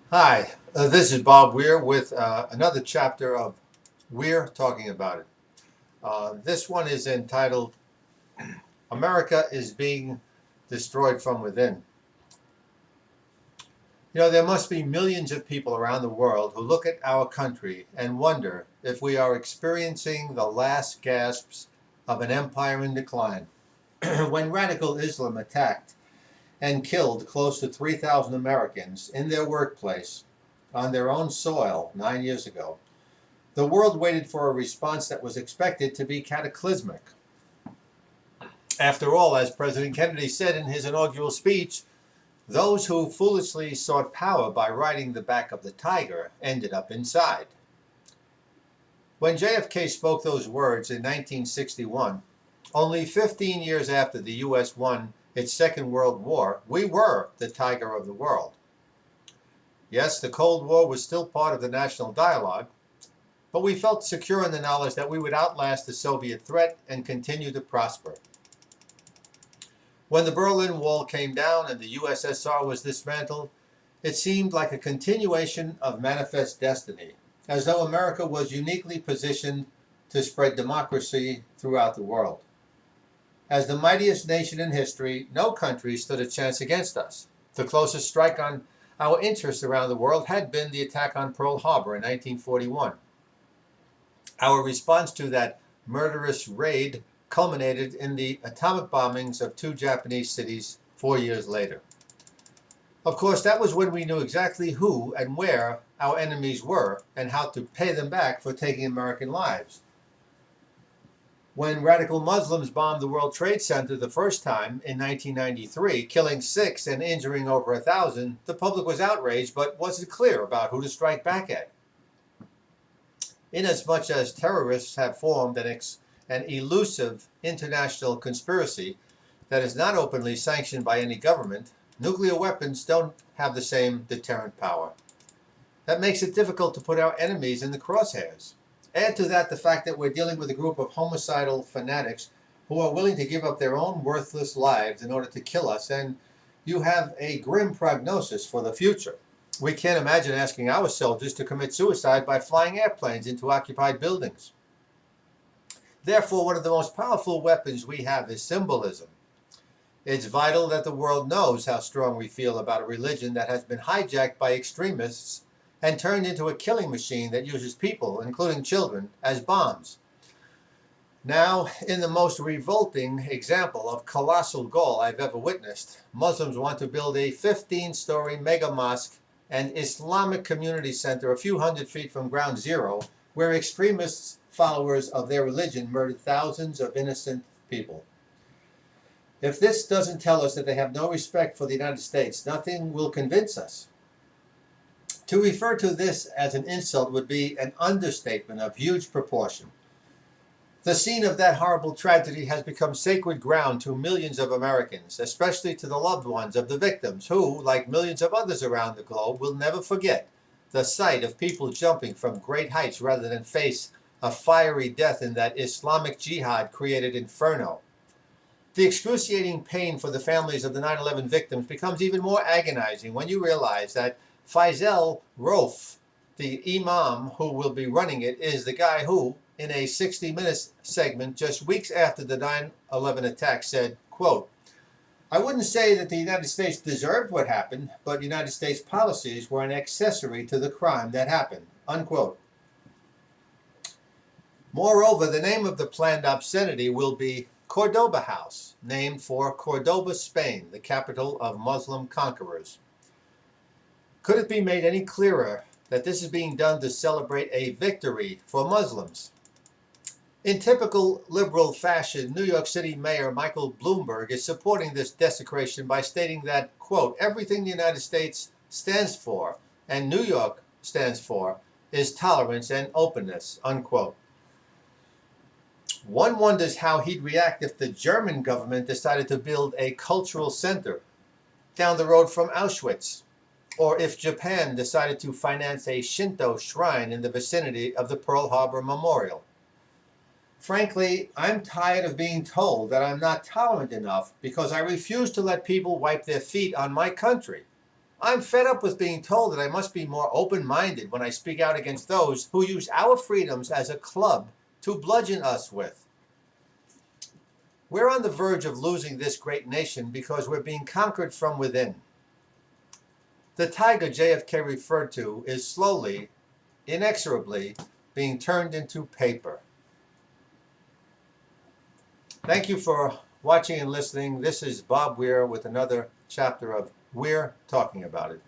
Hi, this is Bob Weir with another chapter of We're Talking About It. This one is entitled America is Being Destroyed from Within. You know, there must be millions of people around the world who look at our country and wonder if we are experiencing the last gasps of an empire in decline. When radical Islam attacked and killed close to 3,000 Americans in their workplace on their own soil 9 years ago, the world waited for a response that was expected to be cataclysmic. After all, as President Kennedy said in his inaugural speech, those who foolishly sought power by riding the back of the tiger ended up inside. When JFK spoke those words in 1961, only 15 years after the U.S. won its Second World War, we were the tiger of the world. Yes, the Cold War was still part of the national dialogue, but we felt secure in the knowledge that we would outlast the Soviet threat and continue to prosper. When the Berlin Wall came down and the USSR was dismantled, it seemed like a continuation of manifest destiny, as though America was uniquely positioned to spread democracy throughout the world. As the mightiest nation in history, no country stood a chance against us. The closest strike on our interests around the world had been the attack on Pearl Harbor in 1941. Our response to that murderous raid culminated in the atomic bombings of two Japanese cities 4 years later. Of course, that was when we knew exactly who and where our enemies were and how to pay them back for taking American lives. When radical Muslims bombed the World Trade Center the first time in 1993, killing 6 and injuring over 1,000, the public was outraged but wasn't clear about who to strike back at. Inasmuch as terrorists have formed an elusive international conspiracy that is not openly sanctioned by any government, nuclear weapons don't have the same deterrent power. That makes it difficult to put our enemies in the crosshairs. Add to that the fact that we're dealing with a group of homicidal fanatics who are willing to give up their own worthless lives in order to kill us, and you have a grim prognosis for the future. We can't imagine asking our soldiers to commit suicide by flying airplanes into occupied buildings. Therefore, one of the most powerful weapons we have is symbolism. It's vital that the world knows how strong we feel about a religion that has been hijacked by extremists and turned into a killing machine that uses people, including children, as bombs. Now, in the most revolting example of colossal gall I've ever witnessed, Muslims want to build a 15-story mega mosque and Islamic community center a few hundred feet from ground zero, where extremists, followers of their religion, murdered thousands of innocent people. If this doesn't tell us that they have no respect for the United States, nothing will convince us. To refer to this as an insult would be an understatement of huge proportion. The scene of that horrible tragedy has become sacred ground to millions of Americans, especially to the loved ones of the victims who, like millions of others around the globe, will never forget the sight of people jumping from great heights rather than face a fiery death in that Islamic jihad created inferno. The excruciating pain for the families of the 9/11 victims becomes even more agonizing when you realize that Faisal Rouf, the imam who will be running it, is the guy who, in a 60 Minutes segment just weeks after the 9/11 attack, said, quote, "I wouldn't say that the United States deserved what happened, but United States policies were an accessory to the crime that happened," unquote. Moreover, the name of the planned obscenity will be Cordoba House, named for Cordoba, Spain, the capital of Muslim conquerors. Could it be made any clearer that this is being done to celebrate a victory for Muslims? In typical liberal fashion, New York City Mayor Michael Bloomberg is supporting this desecration by stating that, quote, "everything the United States stands for and New York stands for is tolerance and openness," unquote. One wonders how he'd react if the German government decided to build a cultural center down the road from Auschwitz, or if Japan decided to finance a Shinto shrine in the vicinity of the Pearl Harbor Memorial. Frankly, I'm tired of being told that I'm not tolerant enough because I refuse to let people wipe their feet on my country. I'm fed up with being told that I must be more open-minded when I speak out against those who use our freedoms as a club to bludgeon us with. We're on the verge of losing this great nation because we're being conquered from within. The tiger JFK referred to is slowly, inexorably being turned into paper. Thank you for watching and listening. This is Bob Weir with another chapter of We're Talking About It.